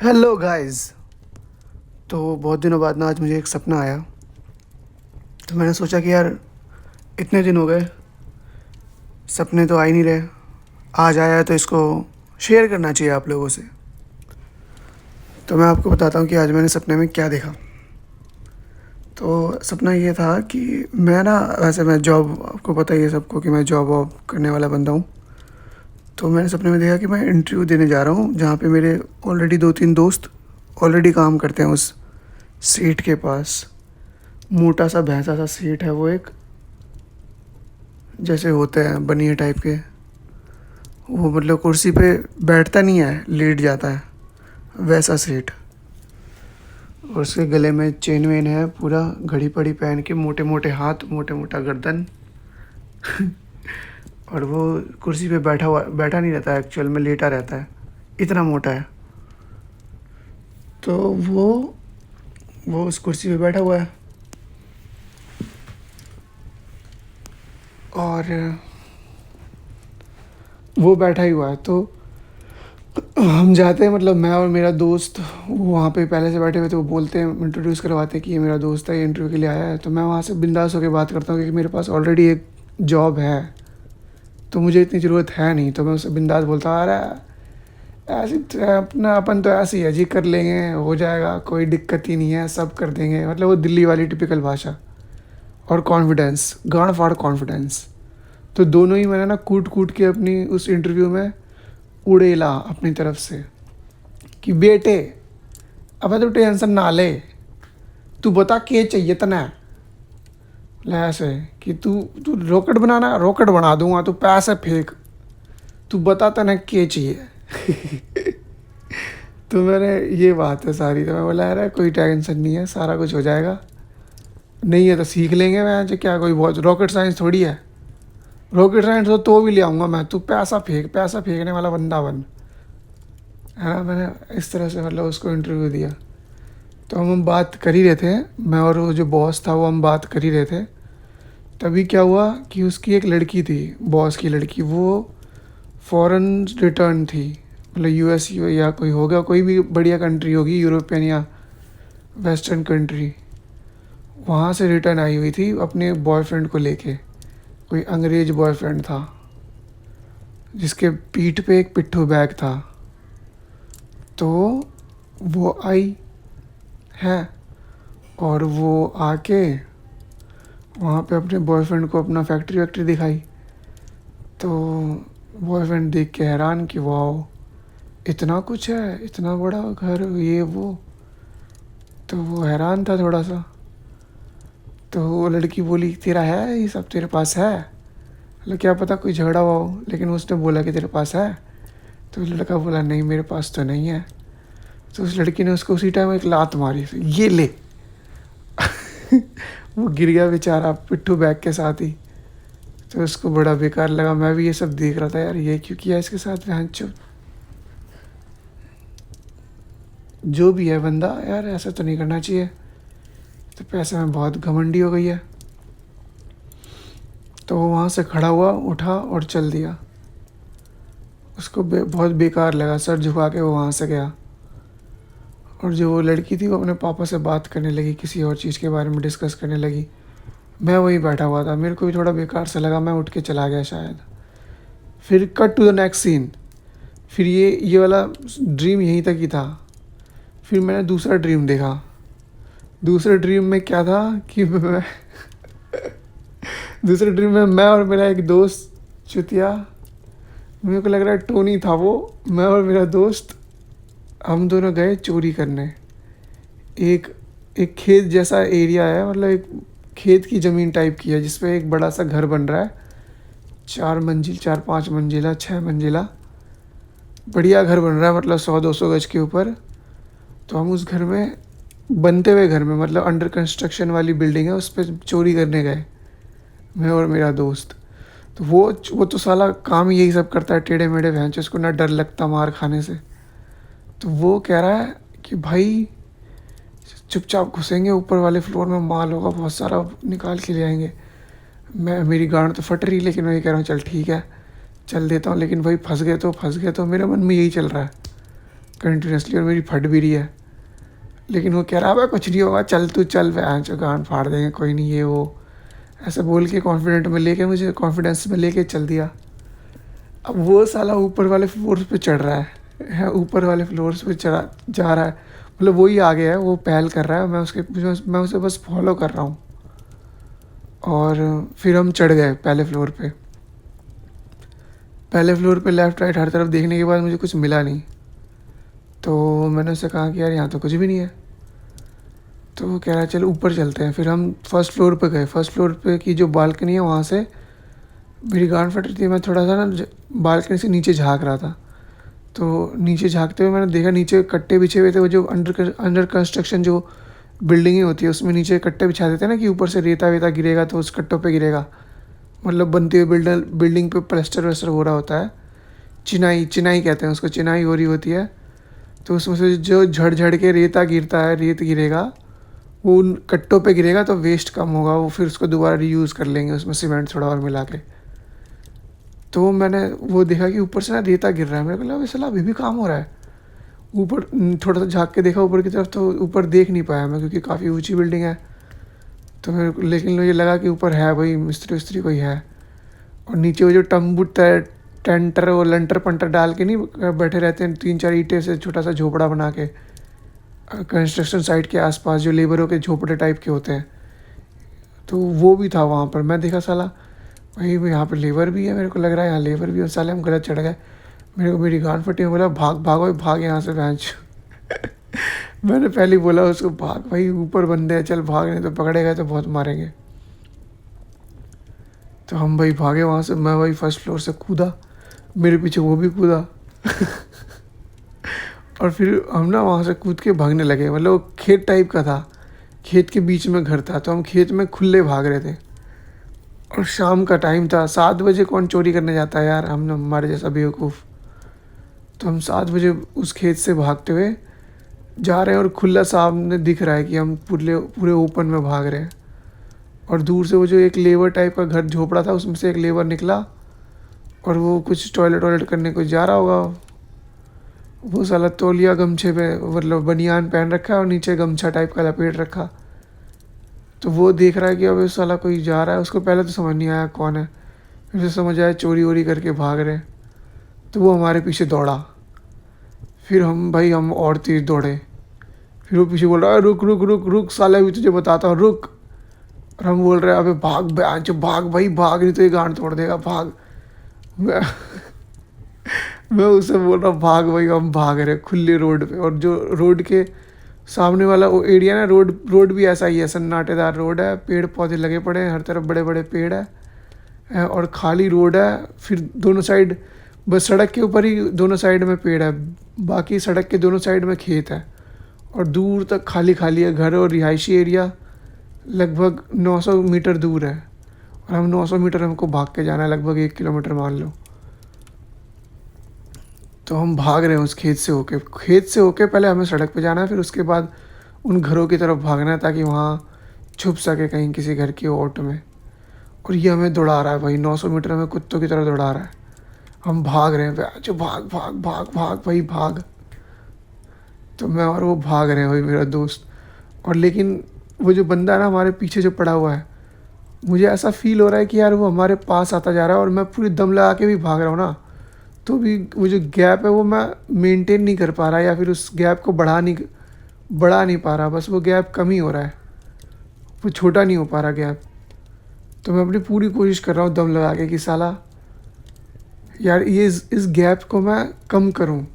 Hello guys. तो बहुत दिनों बाद ना आज मुझे एक सपना आया। तो मैंने सोचा कि यार इतने दिन हो गए, सपने तो आ ही नहीं रहे। आज आया है तो इसको शेयर करना चाहिए आप लोगों से। तो मैं आपको बताता हूँ कि आज मैंने सपने में क्या देखा। तो सपना ये था कि मैं ना, वैसे मैं जॉब, आपको पता ही है सबको कि मैं जॉब वॉब करने वाला बंदा हूँ। तो मैंने सपने में देखा कि मैं इंटरव्यू देने जा रहा हूँ जहाँ पे मेरे ऑलरेडी 2-3 दोस्त ऑलरेडी काम करते हैं उस सीट के पास। मोटा सा भैंसा सा सीट है वो, एक जैसे होते हैं बनिए टाइप के। वो मतलब कुर्सी पे बैठता नहीं है, लेट जाता है, वैसा सीट। और उसके गले में चेन वेन है, पूरा घड़ी पड़ी पहन के, मोटे मोटे हाथ, मोटे मोटा गर्दन। और वो कुर्सी पे बैठा नहीं रहता है, एक्चुअल में लेटा रहता है, इतना मोटा है। तो वो उस कुर्सी पे बैठा हुआ है और वो बैठा ही हुआ है। तो हम जाते हैं, मतलब मैं और मेरा दोस्त वहाँ पे पहले से बैठे हुए थे। वो बोलते हैं, इंट्रोड्यूस करवाते हैं कि ये मेरा दोस्त है, ये इंटरव्यू के लिए आया है। तो मैं वहाँ से बिंदास होकर बात करता हूँ क्योंकि मेरे पास ऑलरेडी एक जॉब है, तो मुझे इतनी ज़रूरत है नहीं। तो मैं उससे बिंदास बोलता आ रहा है, ऐसे अपना अपन तो ऐसे ही है जी, कर लेंगे, हो जाएगा, कोई दिक्कत ही नहीं है, सब कर देंगे। मतलब वो दिल्ली वाली टिपिकल भाषा और कॉन्फिडेंस, गांड फाड़ कॉन्फिडेंस। तो दोनों ही मैंने ना कूट कूट के अपनी उस इंटरव्यू में उड़ेला अपनी तरफ से कि बेटे अब तो टेंशन ना ले, तू बता के चाहिए तना। ऐसे कि तू तू रॉकेट बनाना, रॉकेट बना दूंगा, तू पैसे फेंक, तू बता तना के चाहिए। तो मैंने, ये बात है सारी। तो मैं बोला यार कोई टेंशन नहीं है, सारा कुछ हो जाएगा, नहीं है तो सीख लेंगे। मैं जो क्या, कोई बहुत रॉकेट साइंस थोड़ी है, रॉकेट साइंस हो तो भी ले आऊँगा मैं, तू पैसा फेंक, पैसा फेंकने वाला बंदा बन, है ना। मैंने इस तरह से मतलब उसको इंटरव्यू दिया। तो हम बात कर ही रहे थे, मैं और वो जो बॉस था वो हम बात कर ही रहे थे। तभी क्या हुआ कि उसकी एक लड़की थी, बॉस की लड़की, वो फॉरेन रिटर्न थी, मतलब यूएस या कोई होगा, कोई भी बढ़िया कंट्री होगी, यूरोपियन या वेस्टर्न कंट्री, वहाँ से रिटर्न आई हुई थी अपने बॉयफ्रेंड को लेके। कोई अंग्रेज बॉयफ्रेंड था जिसके पीठ पे एक पिट्ठू बैग था। तो वो आई है और वो आके वहाँ पे अपने बॉयफ्रेंड को अपना फैक्ट्री वैक्ट्री दिखाई। तो बॉयफ्रेंड देख के हैरान कि वाह, इतना कुछ है, इतना बड़ा घर, ये वो। तो वो हैरान था थोड़ा सा। तो वो लड़की बोली तेरा है ये सब, तेरे पास है? मतलब क्या पता कोई झगड़ा हुआ हो, लेकिन उसने बोला कि तेरे पास है। तो लड़का बोला नहीं मेरे पास तो नहीं है। तो उस लड़की ने उसको उसी टाइम एक लात मारी, ये ले। वो गिर गया बेचारा पिट्ठू बैग के साथ ही। तो उसको बड़ा बेकार लगा। मैं भी ये सब देख रहा था, यार ये क्यों किया इसके साथ, भैंचो। जो भी है बंदा, यार ऐसा तो नहीं करना चाहिए। तो पैसे में बहुत घमंडी हो गई है। तो वो वहाँ से खड़ा हुआ, उठा और चल दिया। उसको बहुत बेकार लगा, सर झुका के वो वहाँ से गया। और जो वो लड़की थी वो अपने पापा से बात करने लगी, किसी और चीज़ के बारे में डिस्कस करने लगी। मैं वहीं बैठा हुआ था, मेरे को भी थोड़ा बेकार सा लगा, मैं उठ के चला गया शायद। फिर cut to the next scene. फिर ये वाला ड्रीम यहीं तक ही था। फिर मैंने दूसरा ड्रीम देखा। दूसरे ड्रीम में क्या था कि मैं दूसरे ड्रीम में मैं और मेरा एक दोस्त, चुतिया, मेरे को लग रहा है टोनी था वो, मैं और मेरा दोस्त, हम दोनों गए चोरी करने। एक एक खेत जैसा एरिया है, मतलब एक खेत की ज़मीन टाइप की है जिसपे एक बड़ा सा घर बन रहा है, 4 मंजिल, 4-5 मंजिला, 6 मंजिला, बढ़िया घर बन रहा है, मतलब 100-200 गज के ऊपर। तो हम उस घर में, बनते हुए घर में, मतलब अंडर कंस्ट्रक्शन वाली बिल्डिंग है, उस पर चोरी करने गए मैं और मेरा दोस्त। तो वो तो साला काम ही यही सब करता है, टेढ़े मेढ़े भैंस, उसको ना डर लगता मार खाने से। तो वो कह रहा है कि भाई चुपचाप घुसेंगे, ऊपर वाले फ्लोर में माल होगा बहुत सारा, निकाल के ले आएंगे। मेरी गांड तो फट रही, लेकिन मैं ये कह रहा हूँ चल ठीक है, चल देता हूँ। लेकिन भाई फंस गए तो मेरे मन में यही चल रहा है, कंटिन्यूसली और मेरी फट भी रही है। लेकिन वो कह रहा है कुछ नहीं होगा, चल तू चल, वह जो गांड फाड़ देंगे, कोई नहीं ये वो, ऐसे बोल के कॉन्फिडेंस में लेके चल दिया। अब वो साला ऊपर वाले फ्लोर्स पे चढ़ रहा है, ऊपर वाले फ्लोर्स पे चढ़ा जा रहा है, मतलब वही आगे है, वो पहल कर रहा है, मैं उसे बस फॉलो कर रहा हूँ। और फिर हम चढ़ गए पहले फ्लोर पे। लेफ़्ट राइट हर तरफ देखने के बाद मुझे कुछ मिला नहीं, तो मैंने उससे कहा कि यार यहाँ तो कुछ भी नहीं है। तो वो कह रहा है चल ऊपर चलते हैं। फिर हम फर्स्ट फ्लोर पे गए। फर्स्ट फ्लोर पे की जो बालकनी है वहाँ से मेरी गांड फट रही थी। मैं थोड़ा सा ना बालकनी से नीचे झाँक रहा था, तो नीचे झाँकते हुए मैंने देखा नीचे कट्टे बिछे हुए थे। वो जो अंडर कंस्ट्रक्शन जो बिल्डिंगें होती है उसमें नीचे कट्टे बिछा देते हैं ना कि ऊपर से रेता वेता गिरेगा तो उस कट्टों पे गिरेगा, मतलब बनती हुई बिल्डिंग पे प्लास्टर वेस्टर हो रहा होता है। चिनाई कहते हैं उसको, चिनाई हो रही होती है। तो उसमें से जो झड़ के रेता गिरता है, रेत गिरेगा, वो उन कट्टों पे गिरेगा तो वेस्ट कम होगा, वो फिर उसको दोबारा रीयूज़ कर लेंगे उसमें सीमेंट थोड़ा और मिला के। तो मैंने वो देखा कि ऊपर से ना रेता गिर रहा है। मेरे को लगा वैसे अभी भी काम हो रहा है। ऊपर थोड़ा सा झाँक के देखा ऊपर की तरफ, तो ऊपर देख नहीं पाया मैं क्योंकि काफ़ी ऊंची बिल्डिंग है। तो मेरे को लेकिन मुझे लगा कि ऊपर है भाई, मिस्त्री उस्त्री कोई है। और नीचे वो जो तंबू टेंटर और लंटर पंटर डाल के नहीं बैठे रहते हैं, 3-4 ईंटें से छोटा सा झोपड़ा बना के कंस्ट्रक्शन साइट के आसपास, जो लेबरों के झोपड़े टाइप के होते हैं, तो वो भी था वहाँ पर। मैं देखा साला भाई यहाँ पर लेबर भी है, मेरे को लग रहा है यहाँ लेबर भी है। साले हम गलत चढ़ गए। मेरी गांड फटी, बोला भागो भाग यहाँ से भैंस। मैंने पहले बोला उसको भाग भाई, ऊपर बंदे हैं, चल भाग, नहीं तो पकड़े गए तो बहुत मारेंगे। तो हम भाई भागे वहाँ से। मैं भाई फर्स्ट फ्लोर से कूदा, मेरे पीछे वो भी कूदा। और फिर हम ना वहाँ से कूद के भागने लगे। मतलब वो खेत टाइप का था, खेत के बीच में घर था, तो हम खेत में खुले भाग रहे थे। और शाम का टाइम था, 7 बजे कौन चोरी करने जाता है यार, हम हमारे जैसा बेवकूफ़। तो हम 7 बजे उस खेत से भागते हुए जा रहे हैं और खुला सामने दिख रहा है कि हम पूरे पूरे ओपन में भाग रहे हैं। और दूर से वो जो एक लेबर टाइप का घर झोपड़ा था, उसमें से एक लेबर निकला और वो कुछ टॉयलेट करने को जा रहा होगा। वो साला तौलिया गमछे पे, मतलब बनियान पहन रखा है और नीचे गमछा टाइप का लपेट रखा। तो वो देख रहा है कि अब साला कोई जा रहा है। उसको पहले तो समझ नहीं आया कौन है, फिर समझ आया चोरी वोरी करके भाग रहे। तो वो हमारे पीछे दौड़ा। फिर हम और तेज दौड़े। फिर वो पीछे बोल रहा है रुक रुक रुक रुक साला, अभी तुझे बताता हूँ रुक। और हम बोल रहे हैं अबे भाग भाई भाग, नहीं तो ये गांड तोड़ देगा, भाग। मैं मैं उसे बोल रहा हूँ भाग भाई। हम भाग रहे खुले रोड पे, और जो रोड के सामने वाला वो एरिया ना, रोड भी ऐसा ही है, सन्नाटेदार रोड है, पेड़ पौधे लगे पड़े हैं, हर तरफ बड़े बड़े पेड़ है और खाली रोड है। फिर दोनों साइड, बस सड़क के ऊपर ही दोनों साइड में पेड़ है, बाकी सड़क के दोनों साइड में खेत है और दूर तक खाली खाली है। घर और रिहायशी एरिया लगभग 900 मीटर दूर है, और हम 900 मीटर हमको भाग के जाना है, लगभग 1 किलोमीटर मान लो। तो हम भाग रहे हैं उस खेत से होके पहले हमें सड़क पे जाना है, फिर उसके बाद उन घरों की तरफ भागना है ताकि वहाँ छुप सके कहीं किसी घर की ओट में। और ये हमें दौड़ा रहा है भाई, 900 मीटर हमें कुत्तों की तरह दौड़ा रहा है। हम भाग रहे हैं जो भाग भाग भाग भाग भाई भाग। तो मैं और वो भाग रहे हैं भाई, मेरा दोस्त। और लेकिन वो जो बंदा है ना हमारे पीछे जो पड़ा हुआ है, मुझे ऐसा फील हो रहा है कि यार वो हमारे पास आता जा रहा है और मैं पूरी दम लगा के भी भाग रहा हूँ ना, तो भी वो जो गैप है वो मैं मेंटेन नहीं कर पा रहा, या फिर उस गैप को बढ़ा नहीं पा रहा, बस वो गैप कम ही हो रहा है, वो छोटा नहीं हो पा रहा गैप। तो मैं अपनी पूरी कोशिश कर रहा हूँ दम लगा के कि साला यार ये इस गैप को मैं कम करूँ,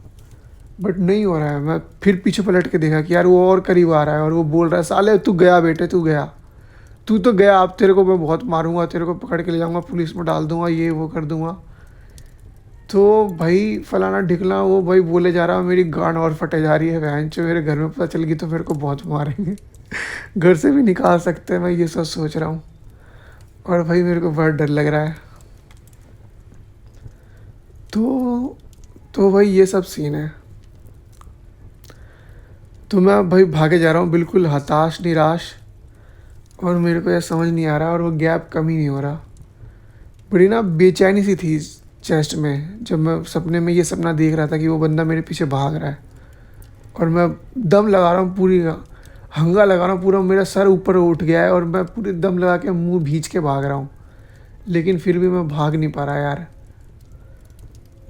बट नहीं हो रहा है। मैं फिर पीछे पलट के देखा कि यार वो और करीब आ रहा है और वो बोल रहा है साले तू गया बेटे, तू तो गया, अब तेरे को मैं बहुत मारूंगा, तेरे को पकड़ के ले जाऊंगा, पुलिस में डाल दूंगा, ये वो कर दूंगा। तो भाई फलाना ढिकला वो भाई बोले जा रहा है, मेरी गांड और फटे जा रही है। बहन चो मेरे घर में पता चल गई तो मेरे को बहुत मारेंगे, घर से भी निकाल सकते हैं, मैं ये सब सोच रहा हूँ। और भाई मेरे को बहुत डर लग रहा है। तो भाई ये सब सीन है। तो मैं भाई भागे जा रहा हूँ बिल्कुल हताश निराश, और मेरे को यह समझ नहीं आ रहा और वो गैप कम ही नहीं हो रहा। बड़ी ना बेचैनी सी थी चेस्ट में जब मैं सपने में ये सपना देख रहा था कि वो बंदा मेरे पीछे भाग रहा है और मैं दम लगा रहा हूँ, पूरी हंगा लगा रहा हूँ, पूरा मेरा सर ऊपर उठ गया है और मैं पूरी दम लगा के मुंह भींच के भाग रहा हूँ, लेकिन फिर भी मैं भाग नहीं पा रहा यार।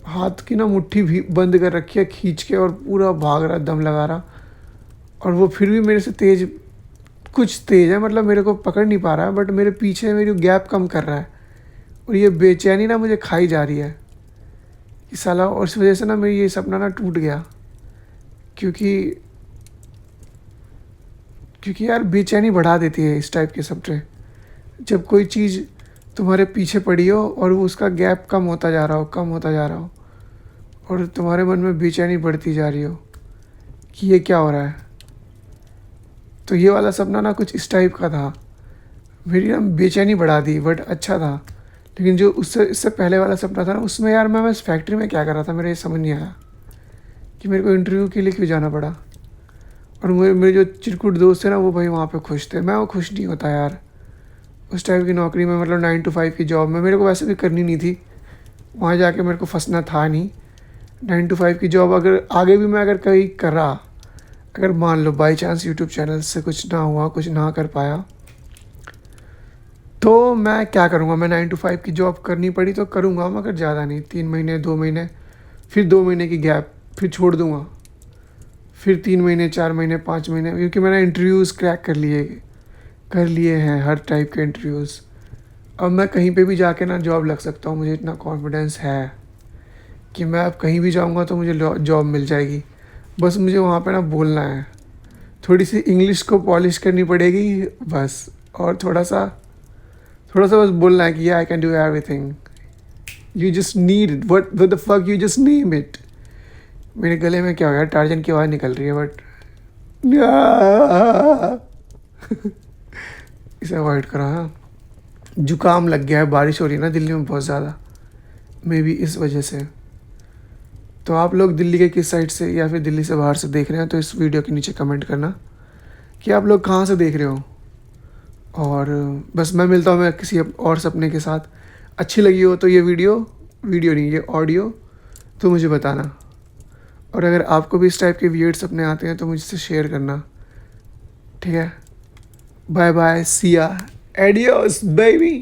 हाथ की ना मुट्ठी भी बंद कर रखी है खींच के और पूरा भाग रहा, दम लगा रहा, और वो फिर भी मेरे से तेज, कुछ तेज है, मतलब मेरे को पकड़ नहीं पा रहा है, बट मेरे पीछे मेरी गैप कम कर रहा है। और ये बेचैनी ना मुझे खाई जा रही है कि साला, और इस वजह से ना मेरी ये सपना ना टूट गया। क्योंकि क्योंकि यार बेचैनी बढ़ा देती है इस टाइप के सपने, जब कोई चीज़ तुम्हारे पीछे पड़ी हो और वो उसका गैप कम होता जा रहा हो, कम होता जा रहा हो, और तुम्हारे मन में बेचैनी बढ़ती जा रही हो कि ये क्या हो रहा है। तो ये वाला सपना ना कुछ इस टाइप का था, मेरी ना बेचैनी बढ़ा दी, बट अच्छा था। लेकिन जो उससे इससे पहले वाला सपना था ना, उसमें यार मैं बस फैक्ट्री में क्या कर रहा था, मेरे ये समझ नहीं आया कि मेरे को इंटरव्यू के लिए क्यों जाना पड़ा। और मेरे जो चिरकुट दोस्त थे ना, वो भाई वहाँ पे खुश थे, मैं वो खुश नहीं होता यार उस टाइप की नौकरी में, मतलब 9 to 5 की जॉब में मेरे को वैसे भी करनी नहीं थी, वहाँ जाके मेरे को फंसना था नहीं। 9 to 5 की जॉब अगर आगे भी मैं अगर कहीं कर रहा, अगर मान लो बाई चांस यूट्यूब चैनल से कुछ ना हुआ, कुछ ना कर पाया, तो मैं क्या करूँगा, मैं 9 to 5 की जॉब करनी पड़ी तो करूँगा, मगर ज़्यादा नहीं, 3 महीने 2 महीने, फिर 2 महीने की गैप, फिर छोड़ दूँगा, फिर 3 महीने 4 महीने 5 महीने, क्योंकि मैंने इंटरव्यूज़ क्रैक कर लिए हैं, हर टाइप के इंटरव्यूज़। अब मैं कहीं पे भी जाके ना जॉब लग सकता हूँ, मुझे इतना कॉन्फिडेंस है कि मैं अब कहीं भी जाऊँगा तो मुझे जॉब मिल जाएगी। बस मुझे वहाँ पे ना बोलना है, थोड़ी सी इंग्लिश को पॉलिश करनी पड़ेगी बस, और थोड़ा सा बस बोलना है कि I can do everything, you just need it, what the fuck, you just name it. मेरे गले में क्या हो गया, टार्जन की आवाज़ निकल रही है, बट इसे अवॉइड करो। हाँ, जुकाम लग गया है, बारिश हो रही है ना दिल्ली में बहुत ज़्यादा, मे बी इस वजह से। तो आप लोग दिल्ली के किस साइड से या फिर दिल्ली से बाहर से देख रहे हैं, तो इस वीडियो के नीचे कमेंट करना कि आप लोग कहाँ से देख रहे हो। और बस मैं मिलता हूँ मैं किसी और सपने के साथ। अच्छी लगी हो तो ये वीडियो नहीं, ये ऑडियो, तो मुझे बताना। और अगर आपको भी इस टाइप के वियर्ड सपने आते हैं तो मुझसे शेयर करना, ठीक है। बाय बाय, सी या, एडियोस बेबी।